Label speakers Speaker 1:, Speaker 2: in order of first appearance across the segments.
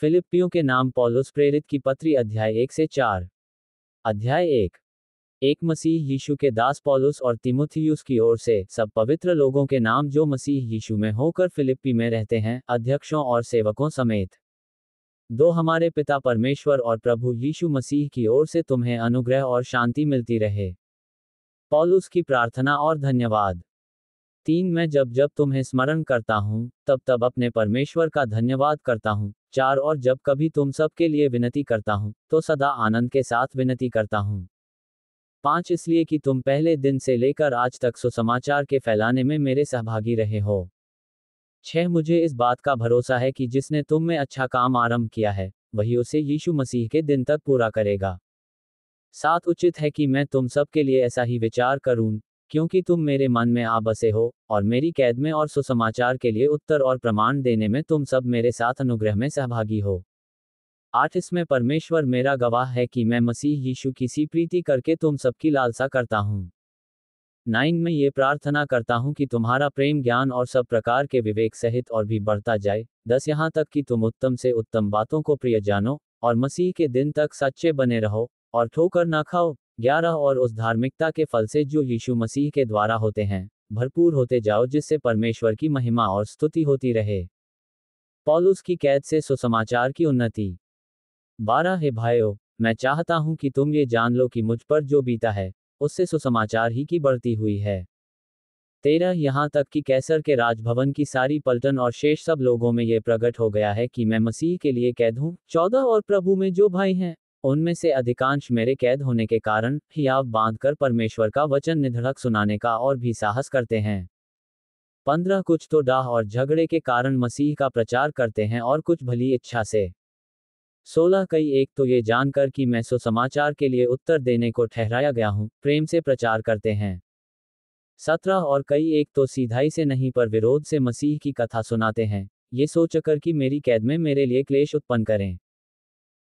Speaker 1: फिलिप्पियों के नाम पौलुस प्रेरित की पत्री अध्याय 1 से 4। अध्याय 1। एक मसीह यीशु के दास पौलुस और तीमुथियुस की ओर से सब पवित्र लोगों के नाम जो मसीह यीशु में होकर फिलिप्पी में रहते हैं, अध्यक्षों और सेवकों समेत। दो हमारे पिता परमेश्वर और प्रभु यीशु मसीह की ओर से तुम्हें अनुग्रह और शांति मिलती रहे। पौलुस की प्रार्थना और धन्यवाद। 3 मैं जब जब तुम्हें स्मरण करता हूँ, तब तब अपने परमेश्वर का धन्यवाद करता हूँ। 4 और जब कभी तुम सब के लिए विनती करता हूँ, तो सदा आनंद के साथ विनती करता हूँ। 5 इसलिए कि तुम पहले दिन से लेकर आज तक सुसमाचार के फैलाने में मेरे सहभागी रहे हो। 6 मुझे इस बात का भरोसा है कि जिसने तुम में अच्छा काम आरंभ किया है, वही उसे यीशु मसीह के दिन तक पूरा करेगा। 7 उचित है कि मैं तुम सब के लिए ऐसा ही विचार करूं, क्योंकि तुम मेरे मन में आ बसे हो, और मेरी कैद में और सुसमाचार के लिए उत्तर और प्रमाण देने में तुम सब मेरे साथ अनुग्रह में सहभागी हो। 8 इसमें परमेश्वर मेरा गवाह है कि मैं मसीह यीशु की सी प्रीति करके तुम सबकी लालसा करता हूँ। 9 मैं ये प्रार्थना करता हूँ कि तुम्हारा प्रेम ज्ञान और सब प्रकार के विवेक सहित और भी बढ़ता जाए। 10 यहाँ तक कि तुम उत्तम से उत्तम बातों को प्रिय जानो, और मसीह के दिन तक सच्चे बने रहो, और ठोकर न खाओ। 11 और उस धार्मिकता के फल से जो यीशु मसीह के द्वारा होते हैं, भरपूर होते जाओ, जिससे परमेश्वर की महिमा और स्तुति होती रहे। पौलुस की कैद से सुसमाचार की उन्नति। 12 हे भाइयों, मैं चाहता हूं कि तुम ये जान लो कि मुझ पर जो बीता है, उससे सुसमाचार ही की बढ़ती हुई है। 13 यहाँ तक कि कैसर के राजभवन की सारी पलटन और शेष सब लोगों में यह प्रकट हो गया है कि मैं मसीह के लिए कैद हूँ। 14 और प्रभु में जो भाई हैं, उनमें से अधिकांश मेरे कैद होने के कारण हियाव बांधकर परमेश्वर का वचन निधड़क सुनाने का और भी साहस करते हैं। 15 कुछ तो डाह और झगड़े के कारण मसीह का प्रचार करते हैं, और कुछ भली इच्छा से। 16 कई एक तो ये जानकर कि मैं सुसमाचार के लिए उत्तर देने को ठहराया गया हूँ, प्रेम से प्रचार करते हैं। 17 और कई एक तो सीधाई से नहीं पर विरोध से मसीह की कथा सुनाते हैं, ये सोचकर कि मेरी कैद में मेरे लिए क्लेश उत्पन्न करें।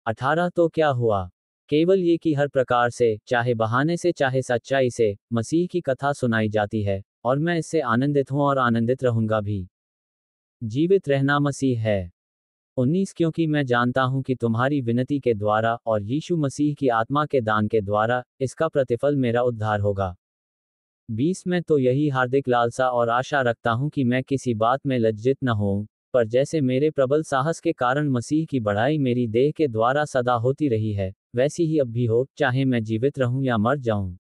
Speaker 1: 18 तो क्या हुआ, केवल ये कि हर प्रकार से, चाहे बहाने से चाहे सच्चाई से, मसीह की कथा सुनाई जाती है, और मैं इससे आनंदित हूँ और आनंदित रहूंगा भी। जीवित रहना मसीह है। 19 क्योंकि मैं जानता हूं कि तुम्हारी विनती के द्वारा और यीशु मसीह की आत्मा के दान के द्वारा इसका प्रतिफल मेरा उद्धार होगा। 20 में तो यही हार्दिक लालसा और आशा रखता हूं कि मैं किसी बात में लज्जित न होऊं, पर जैसे मेरे प्रबल साहस के कारण मसीह की बढ़ाई मेरी देह के द्वारा सदा होती रही है, वैसी ही अब भी हो, चाहे मैं जीवित रहूं या मर जाऊं।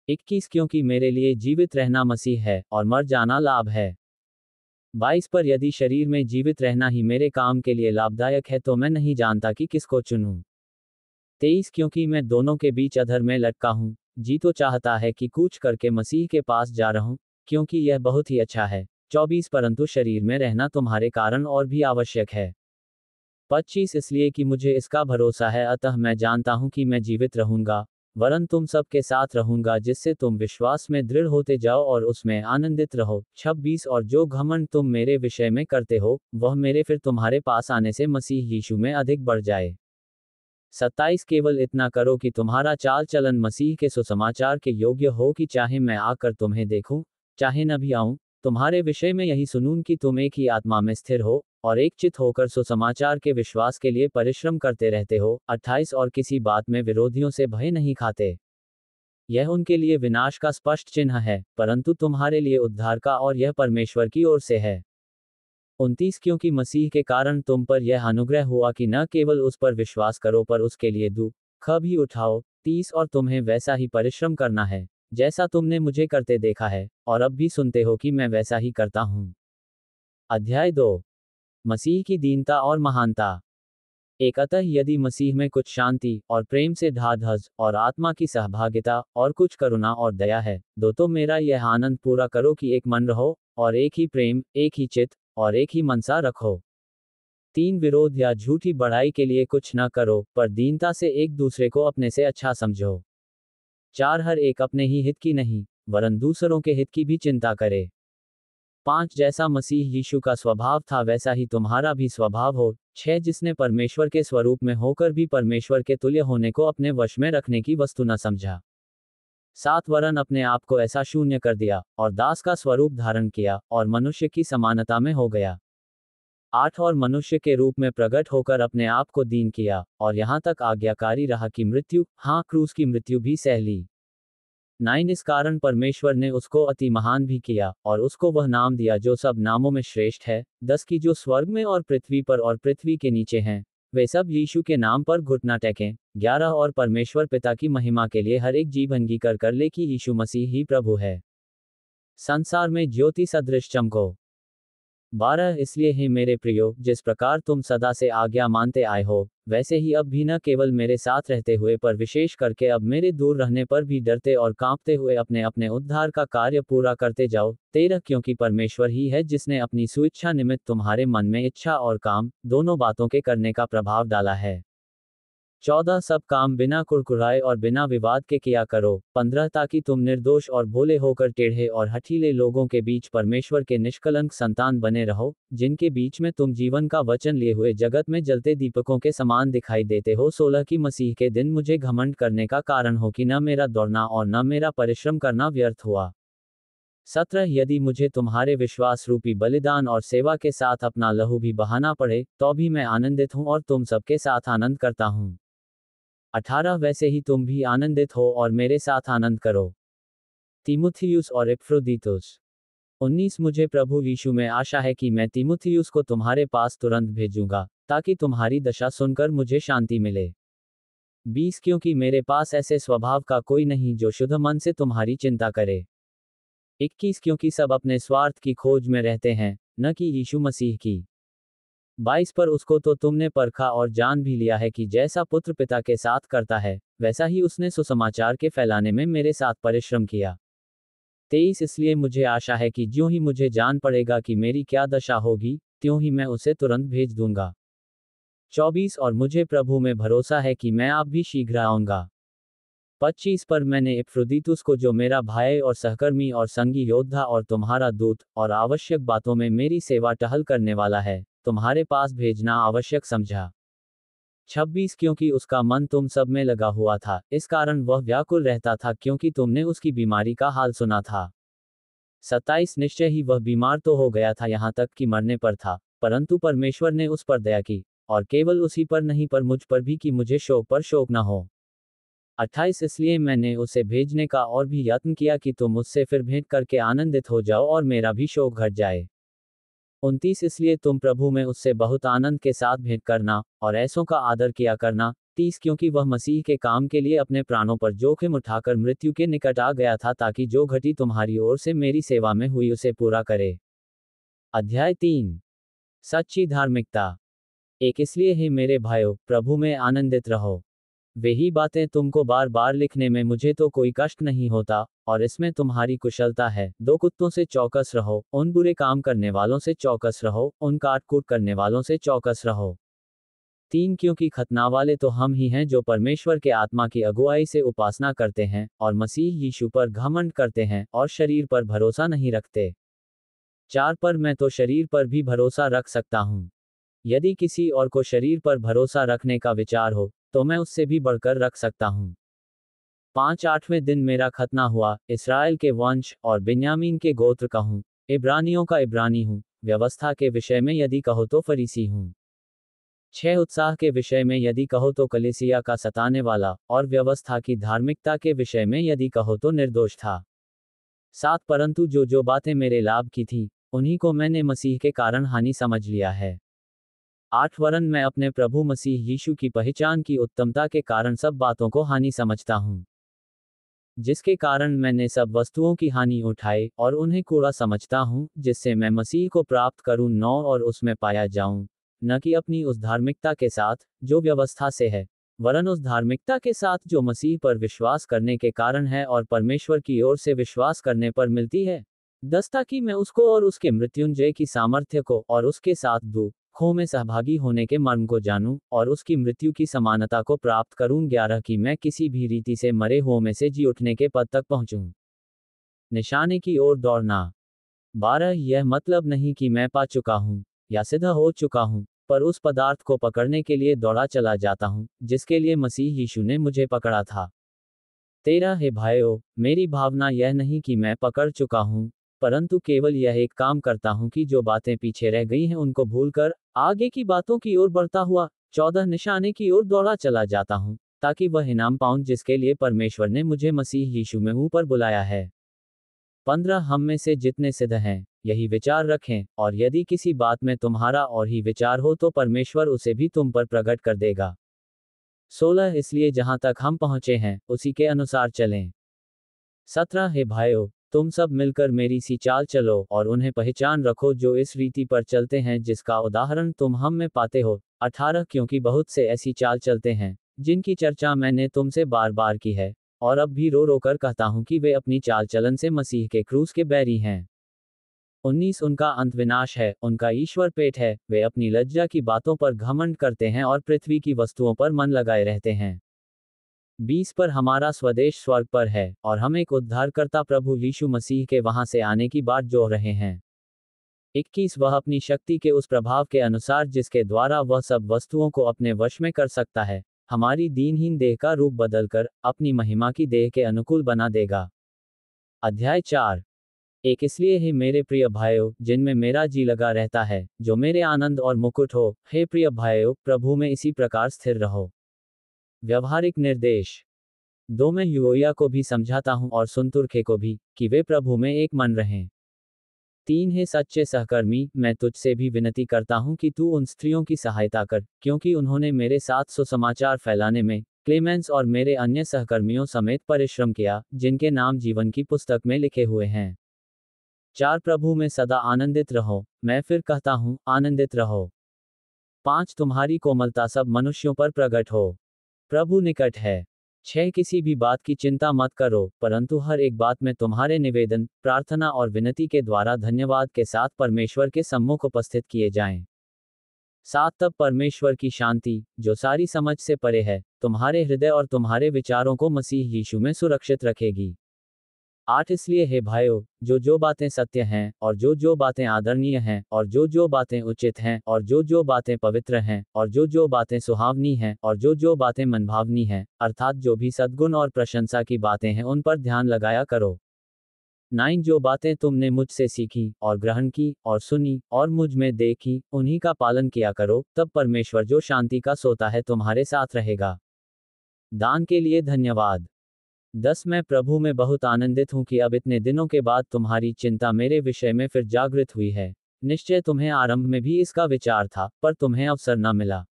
Speaker 1: 21 क्योंकि मेरे लिए जीवित रहना मसीह है और मर जाना लाभ है। 22 पर यदि शरीर में जीवित रहना ही मेरे काम के लिए लाभदायक है, तो मैं नहीं जानता कि किसको चुनूं। 23 क्योंकि मैं दोनों के बीच अधर में लटका हूं, जी तो चाहता है कि कूच करके मसीह के पास जा रहूं, क्योंकि यह बहुत ही अच्छा है। 24 परंतु शरीर में रहना तुम्हारे कारण और भी आवश्यक है। 25 इसलिए कि मुझे इसका भरोसा है, अतः मैं जानता हूं कि मैं जीवित रहूंगा, वरन तुम सबके साथ रहूंगा, जिससे तुम विश्वास में दृढ़ होते जाओ और उसमें आनंदित रहो। 26 और जो घमंड तुम मेरे विषय में करते हो, वह मेरे फिर तुम्हारे पास आने से मसीह यीशु में अधिक बढ़ जाए। 27 केवल इतना करो कि तुम्हारा चाल चलन मसीह के सुसमाचार के योग्य हो, कि चाहे मैं आकर तुम्हें देखूं, चाहे न भी आऊं, तुम्हारे विषय में यही सुनूं कि तुम एक ही आत्मा में स्थिर हो, और एक चित होकर सुसमाचार के विश्वास के लिए परिश्रम करते रहते हो। 28 और किसी बात में विरोधियों से भय नहीं खाते, यह उनके लिए विनाश का स्पष्ट चिन्ह है, परंतु तुम्हारे लिए उद्धार का, और यह परमेश्वर की ओर से है। 29 क्योंकि मसीह के कारण तुम पर यह अनुग्रह हुआ कि न केवल उस पर विश्वास करो पर उसके लिए दुख भी उठाओ। 30 और तुम्हें वैसा ही परिश्रम करना है, जैसा तुमने मुझे करते देखा है, और अब भी सुनते हो कि मैं वैसा ही करता हूं। अध्याय 2। मसीह की दीनता और महानता। एक अतः यदि मसीह में कुछ शांति और प्रेम से ढाढ़स और आत्मा की सहभागिता और कुछ करुणा और दया है, तो मेरा यह आनंद पूरा करो कि एक मन रहो, और एक ही प्रेम, एक ही चित्त, और एक ही मनसा रखो। 3 विरोध या झूठी बढ़ाई के लिए कुछ न करो, पर दीनता से एक दूसरे को अपने से अच्छा समझो। 4 हर एक अपने ही हित की नहीं, वरन दूसरों के हित की भी चिंता करे। 5 जैसा मसीह यीशु का स्वभाव था, वैसा ही तुम्हारा भी स्वभाव हो। 6 जिसने परमेश्वर के स्वरूप में होकर भी परमेश्वर के तुल्य होने को अपने वश में रखने की वस्तु न समझा। 7 वरन अपने आप को ऐसा शून्य कर दिया, और दास का स्वरूप धारण किया, और मनुष्य की समानता में हो गया। 8 और मनुष्य के रूप में प्रकट होकर अपने आप को दीन किया, और यहाँ तक आज्ञाकारी रहा कि मृत्यु, हाँ क्रूस की मृत्यु भी सह ली। 9 इस कारण परमेश्वर ने उसको अति महान भी किया, और उसको वह नाम दिया जो सब नामों में श्रेष्ठ है। 10 की जो स्वर्ग में और पृथ्वी पर और पृथ्वी के नीचे हैं, वे सब यीशु के नाम पर घुटना टेकें। 11 और परमेश्वर पिता की महिमा के लिए हर एक जीव अंगीकार कर ले कि यीशु मसीह ही प्रभु है। संसार में ज्योति सदृश चमको। 12 इसलिए ही मेरे प्रियो, जिस प्रकार तुम सदा से आज्ञा मानते आए हो, वैसे ही अब भी न केवल मेरे साथ रहते हुए पर विशेष करके अब मेरे दूर रहने पर भी डरते और कांपते हुए अपने अपने उद्धार का कार्य पूरा करते जाओ। 13 क्योंकि परमेश्वर ही है जिसने अपनी सुइच्छा निमित्त तुम्हारे मन में इच्छा और काम दोनों बातों के करने का प्रभाव डाला है। 14 सब काम बिना कुड़कुड़ाए और बिना विवाद के किया करो। 15 ताकि तुम निर्दोष और भोले होकर टेढ़े और हठीले लोगों के बीच परमेश्वर के निष्कलंक संतान बने रहो, जिनके बीच में तुम जीवन का वचन लिए हुए जगत में जलते दीपकों के समान दिखाई देते हो। 16 की मसीह के दिन मुझे घमंड करने का कारण हो कि न मेरा दौड़ना और न मेरा परिश्रम करना व्यर्थ हुआ। 17 यदि मुझे तुम्हारे विश्वास रूपी बलिदान और सेवा के साथ अपना लहू भी बहाना पड़े, तो भी मैं आनंदित हूँ और तुम सबके साथ आनंद करता हूँ। 18 वैसे ही तुम भी आनंदित हो और मेरे साथ आनंद करो। तीमुथियुस और एपफ्रोदीतुस। 19 मुझे प्रभु यीशु में आशा है कि मैं तीमुथियुस को तुम्हारे पास तुरंत भेजूंगा, ताकि तुम्हारी दशा सुनकर मुझे शांति मिले। 20 क्योंकि मेरे पास ऐसे स्वभाव का कोई नहीं जो शुद्ध मन से तुम्हारी चिंता करे। 21 क्योंकि सब अपने स्वार्थ की खोज में रहते हैं, न कि यीशु मसीह की। 22 पर उसको तो तुमने परखा और जान भी लिया है कि जैसा पुत्र पिता के साथ करता है, वैसा ही उसने सुसमाचार के फैलाने में मेरे साथ परिश्रम किया। 23 इसलिए मुझे आशा है कि ज्यों ही मुझे जान पड़ेगा कि मेरी क्या दशा होगी, त्यों ही मैं उसे तुरंत भेज दूंगा। 24 और मुझे प्रभु में भरोसा है कि मैं आप भी शीघ्र आऊंगा। 25 पर मैंने एपफ्रोदीतुस को जो मेरा भाई और सहकर्मी और संगी योद्धा और तुम्हारा दूत और आवश्यक बातों में मेरी सेवा टहल करने वाला है, तुम्हारे पास भेजना आवश्यक समझा। 26 क्योंकि उसका मन तुम सब में लगा हुआ था, इस कारण वह व्याकुल रहता था क्योंकि तुमने उसकी बीमारी का हाल सुना था। 27 निश्चय ही वह बीमार तो हो गया था यहाँ तक कि मरने पर था, परंतु परमेश्वर ने उस पर दया की, और केवल उसी पर नहीं पर मुझ पर भी, कि मुझे शोक पर शोक न हो। 28 इसलिए मैंने उसे भेजने का और भी यत्न किया कि तुम उससे फिर भेंट करके आनंदित हो जाओ और मेरा भी शोक घट जाए। 29 इसलिए तुम प्रभु में उससे बहुत आनंद के साथ भेंट करना और ऐसों का आदर किया करना। 30 क्योंकि वह मसीह के काम के लिए अपने प्राणों पर जोखिम उठाकर मृत्यु के निकट आ गया था, ताकि जो घटी तुम्हारी ओर से मेरी सेवा में हुई उसे पूरा करे। अध्याय 3 सच्ची धार्मिकता। 1 इसलिए ही मेरे भाइयों, प्रभु में आनंदित रहो। वही बातें तुमको बार बार लिखने में मुझे तो कोई कष्ट नहीं होता, और इसमें तुम्हारी कुशलता है। 2 कुत्तों से चौकस रहो, उन बुरे काम करने वालों से चौकस रहो, उन काटकूट करने वालों से चौकस रहो। 3 क्योंकि खतना वाले तो हम ही हैं जो परमेश्वर के आत्मा की अगुवाई से उपासना करते हैं और मसीह यीशु पर घमंड करते हैं और शरीर पर भरोसा नहीं रखते। 4 पर मैं तो शरीर पर भी भरोसा रख सकता हूँ। यदि किसी और को शरीर पर भरोसा रखने का विचार हो, तो मैं उससे भी बढ़कर रख सकता हूँ। 5 8वें दिन मेरा खतना हुआ, इस्राएल के वंश और बिन्यामीन के गोत्र का हूँ, इब्रानियों का इब्रानी हूँ, व्यवस्था के विषय में यदि कहो तो फरीसी हूँ। 6 उत्साह के विषय में यदि कहो तो कलीसिया का सताने वाला, और व्यवस्था की धार्मिकता के विषय में यदि कहो तो निर्दोष था। 7 परंतु जो बातें मेरे लाभ की थी, उन्हीं को मैंने मसीह के कारण हानि समझ लिया है। 8 वरन मैं अपने प्रभु मसीह यीशु की पहचान की उत्तमता के कारण सब बातों को हानि समझता हूँ, जिसके कारण मैंने सब वस्तुओं की हानि उठाई और उन्हें कूड़ा समझता हूँ, जिससे मैं मसीह को प्राप्त करूँ 9 और उसमें पाया जाऊँ, न कि अपनी उस धार्मिकता के साथ जो व्यवस्था से है, वरन उस धार्मिकता के साथ जो मसीह पर विश्वास करने के कारण है और परमेश्वर की ओर से विश्वास करने पर मिलती है। 10 ताकि मैं उसको और उसके मृत्युंजय की सामर्थ्य को और उसके साथ दुखों में सहभागी होने के मर्म को जानूं और उसकी मृत्यु की समानता को प्राप्त करूं। 11 कि मैं किसी भी रीति से मरे हुओं में से जी उठने के पद तक पहुंचूं। निशाने की ओर दौड़ना। 12 यह मतलब नहीं कि मैं पा चुका हूं या सिद्ध हो चुका हूं, पर उस पदार्थ को पकड़ने के लिए दौड़ा चला जाता हूं, जिसके लिए मसीह यीशु ने मुझे पकड़ा था। 13 हे भाइयों, मेरी भावना यह नहीं कि मैं पकड़ चुका हूं, परंतु केवल यह एक काम करता हूं कि जो बातें पीछे रह गई हैं उनको भूलकर आगे की बातों की ओर बढ़ता हुआ 14 निशाने की ओर दौड़ा चला जाता हूं, ताकि वह इनाम पाऊं जिसके लिए परमेश्वर ने मुझे मसीह यीशु में ऊपर बुलाया है। 15 हम में से जितने सिद्ध हैं यही विचार रखें, और यदि किसी बात में तुम्हारा और ही विचार हो तो परमेश्वर उसे भी तुम पर प्रकट कर देगा। 16 इसलिए जहां तक हम पहुंचे हैं उसी के अनुसार चलें। 17 हे भाइयों, तुम सब मिलकर मेरी सी चाल चलो और उन्हें पहचान रखो जो इस रीति पर चलते हैं जिसका उदाहरण तुम हम में पाते हो। 18 क्योंकि बहुत से ऐसी चाल चलते हैं जिनकी चर्चा मैंने तुमसे बार बार की है, और अब भी रो रो कर कहता हूं कि वे अपनी चाल चलन से मसीह के क्रूस के बैरी हैं। 19 उनका अंत विनाश है, उनका ईश्वर पेट है, वे अपनी लज्जा की बातों पर घमंड करते हैं और पृथ्वी की वस्तुओं पर मन लगाए रहते हैं। 20 पर हमारा स्वदेश स्वर्ग पर है, और हम एक उद्धारकर्ता प्रभु यीशु मसीह के वहां से आने की बात जो रहे हैं। 21 वह अपनी शक्ति के उस प्रभाव के अनुसार जिसके द्वारा वह सब वस्तुओं को अपने वश में कर सकता है, हमारी दीनहीन देह का रूप बदलकर अपनी महिमा की देह के अनुकूल बना देगा। अध्याय 4 एक इसलिए ही मेरे प्रिय भाइयों, जिनमें मेरा जी लगा रहता है, जो मेरे आनंद और मुकुट हो, हे प्रिय भाइयों, प्रभु में इसी प्रकार स्थिर रहो। व्यवहारिक निर्देश 2 मैं यूओया को भी समझाता हूं और सुन्तुरखे को भी, कि वे प्रभु में एक मन रहें। 3 हे सच्चे सहकर्मी, मैं तुझसे भी विनती करता हूं कि तू उन स्त्रियों की सहायता कर, क्योंकि उन्होंने मेरे साथ सुसमाचार फैलाने में क्लेमेंस और मेरे अन्य सहकर्मियों समेत परिश्रम किया, जिनके नाम जीवन की पुस्तक में लिखे हुए हैं। 4 प्रभु में सदा आनंदित रहो, मैं फिर कहता हूं, आनंदित रहो। 5 तुम्हारी कोमलता सब मनुष्यों पर प्रकट हो, प्रभु निकट है। 6 किसी भी बात की चिंता मत करो, परंतु हर एक बात में तुम्हारे निवेदन, प्रार्थना और विनती के द्वारा धन्यवाद के साथ परमेश्वर के सम्मुख उपस्थित किए जाएं। 7 तब परमेश्वर की शांति, जो सारी समझ से परे है, तुम्हारे हृदय और तुम्हारे विचारों को मसीह यीशु में सुरक्षित रखेगी। 8 इसलिए हे भाइयों, जो बातें सत्य हैं, और जो बातें आदरणीय हैं, और जो बातें उचित हैं, और जो बातें पवित्र हैं, और जो बातें सुहावनी हैं, और जो बातें मनभावनी हैं, अर्थात जो भी सद्गुण और प्रशंसा की बातें हैं उन पर ध्यान लगाया करो। 9 जो बातें तुमने मुझसे सीखी और ग्रहण की और सुनी और मुझ में देखी, उन्हीं का पालन किया करो, तब परमेश्वर जो शांति का सोता है तुम्हारे साथ रहेगा। दान के लिए धन्यवाद। 10 मैं प्रभु में बहुत आनंदित हूं कि अब इतने दिनों के बाद तुम्हारी चिंता मेरे विषय में फिर जागृत हुई है। निश्चय तुम्हें आरंभ में भी इसका विचार था, पर तुम्हें अवसर न मिला।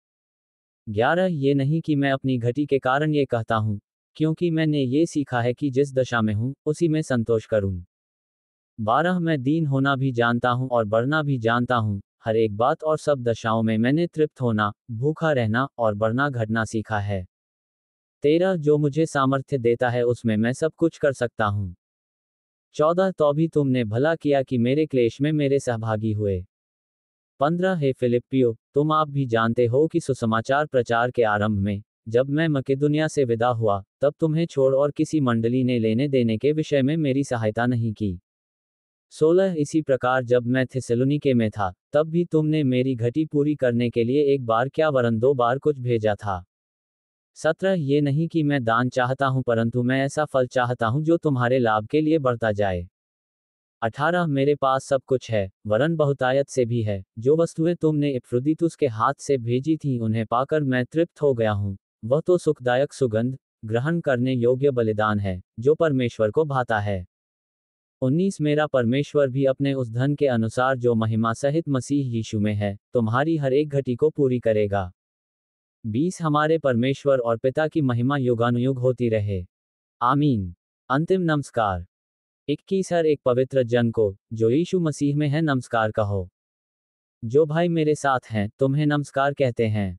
Speaker 1: 11 ये नहीं कि मैं अपनी घटी के कारण ये कहता हूं, क्योंकि मैंने ये सीखा है कि जिस दशा में हूं उसी में संतोष करूं। 12 मैं दीन होना भी जानता हूं और बढ़ना भी जानता हूं, हर एक बात और सब दशाओं में मैंने तृप्त होना, भूखा रहना और बढ़ना घटना सीखा है। 13 जो मुझे सामर्थ्य देता है उसमें मैं सब कुछ कर सकता हूं। 14 तो भी तुमने भला किया कि मेरे क्लेश में मेरे सहभागी हुए। 15 हे फिलिप्पियो, तुम आप भी जानते हो कि सुसमाचार प्रचार के आरंभ में, जब मैं मकेदुनिया से विदा हुआ, तब तुम्हें छोड़ और किसी मंडली ने लेने देने के विषय में मेरी सहायता नहीं की। 16 इसी प्रकार जब मैं थिस्सलुनीके में था, तब भी तुमने मेरी घटी पूरी करने के लिए एक बार क्या वरन 2 बार कुछ भेजा था। 17 ये नहीं कि मैं दान चाहता हूं, परंतु मैं ऐसा फल चाहता हूं जो तुम्हारे लाभ के लिए बढ़ता जाए। 18 मेरे पास सब कुछ है, वरन बहुतायत से भी है, जो वस्तुएं तुमने इपफ्रुदीतुस के हाथ से भेजी थीं उन्हें पाकर मैं तृप्त हो गया हूं। वह तो सुखदायक सुगंध, ग्रहण करने योग्य बलिदान है, जो परमेश्वर को भाता है। 19 मेरा परमेश्वर भी अपने उस धन के अनुसार जो महिमा सहित मसीह यीशु में है, तुम्हारी हर एक घटी को पूरी करेगा। 20 हमारे परमेश्वर और पिता की महिमा युगानुयुग होती रहे। आमीन। अंतिम नमस्कार। 21 हर एक पवित्र जन को, जो यीशु मसीह में है, नमस्कार कहो। जो भाई मेरे साथ हैं, तुम्हें नमस्कार कहते हैं।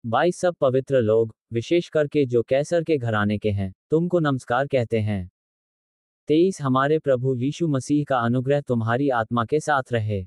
Speaker 1: 22 सब पवित्र लोग, विशेष करके जो कैसर के घराने के हैं, तुमको नमस्कार कहते हैं। 23 हमारे प्रभु यीशु मसीह का अनुग्रह तुम्हारी आत्मा के साथ रहे।